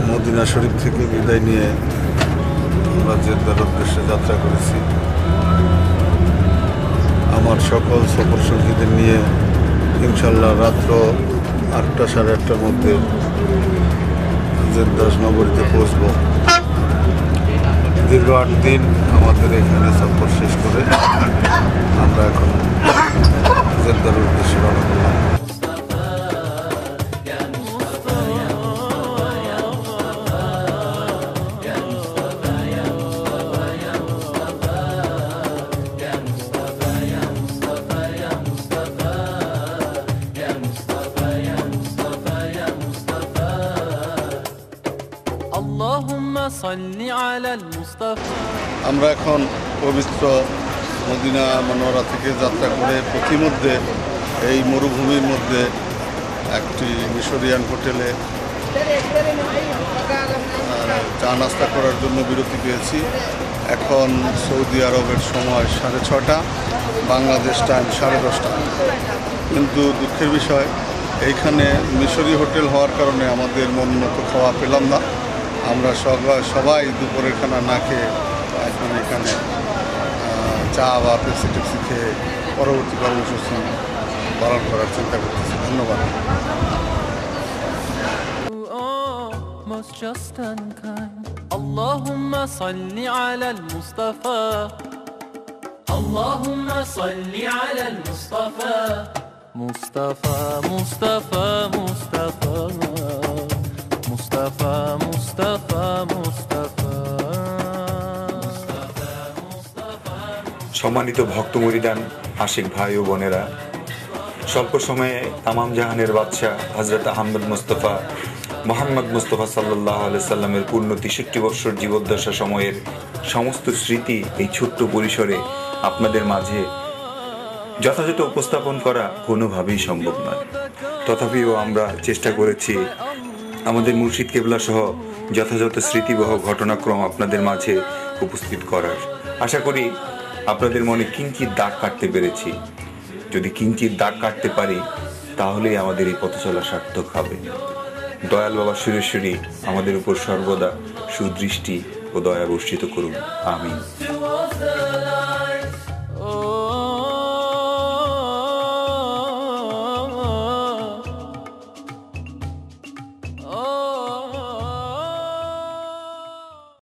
Medina শরীফ থেকে বিদায় নিয়ে আমরা জেদ্দার উদ্দেশ্যে যাত্রা করেছি। আমার সকল সফর সঙ্গীদের নিয়ে ইনশাল্লাহ রাত্র 8টা সাড়ে 8টার মধ্যে জেদ্দাহ নগরীতে পৌঁছব। দীর্ঘ 8 দিন আমাদের এখানে সফর শেষ করে আমরা এখন জেদ্দার উদ্দেশ্যে রওনা করলাম। আমরা এখন পবিত্র মদিনা মনোয়ারা থেকে যাত্রা করে পথিমধ্যে এই মরুভূমির মধ্যে একটি মিশরিয়ান হোটেলে চা নাস্তা করার জন্য বিরতি পেয়েছি। এখন সৌদি আরবের সময় 6:30, বাংলাদেশ টাইম 10:30। কিন্তু দুঃখের বিষয়, এইখানে মিশরি হোটেল হওয়ার কারণে আমাদের মন মতো খাওয়া পেলাম না। আমরা সবাই দুপুরের খানা না খেয়ে এখন এখানে চা বা পেপসি টেপসি খেয়ে পরবর্তী কর্মসূচি পালন করার চিন্তা করতেছি। ধন্যবাদ। most just and kind. Allahumma salli ala al-Mustafa. Allahumma salli ala al-Mustafa. Mustafa, Mustafa, Mustafa. Mustafa, Mustafa, Mustafa. সম্মানিত ভক্ত মুরিদান, আশিক ভাই ও বোনেরা, স্বল্প সময়ে তামাম জাহানের বাদশাহ হযরত আহমদ মুস্তফা মোহাম্মদ মুস্তফা সাল্লাল্লাহু আলাইহি সাল্লামের পূর্ণ 63 বৎসর জীবদ্দশা সময়ের সমস্ত স্মৃতি এই ছোট্ট পরিসরে আপনাদের মাঝে যথাযথ উপস্থাপন করা কোনোভাবেই সম্ভব নয়। তথাপিও আমরা চেষ্টা করেছি আমাদের মুর্শিদ কেবলা সহ যথাযথ স্মৃতিবহ ঘটনাক্রম আপনাদের মাঝে উপস্থিত করার। আশা করি আপনাদের মনে কিঞ্চিত দাগ কাটতে পেরেছি। যদি কিঞ্চিত দাগ কাটতে পারি তাহলেই আমাদের এই পথ চলা সার্থক হবে। দয়াল বাবা সুরেশ্বরী আমাদের উপর সর্বদা সুদৃষ্টি ও দয়া বর্ষিত করুন। আমিন।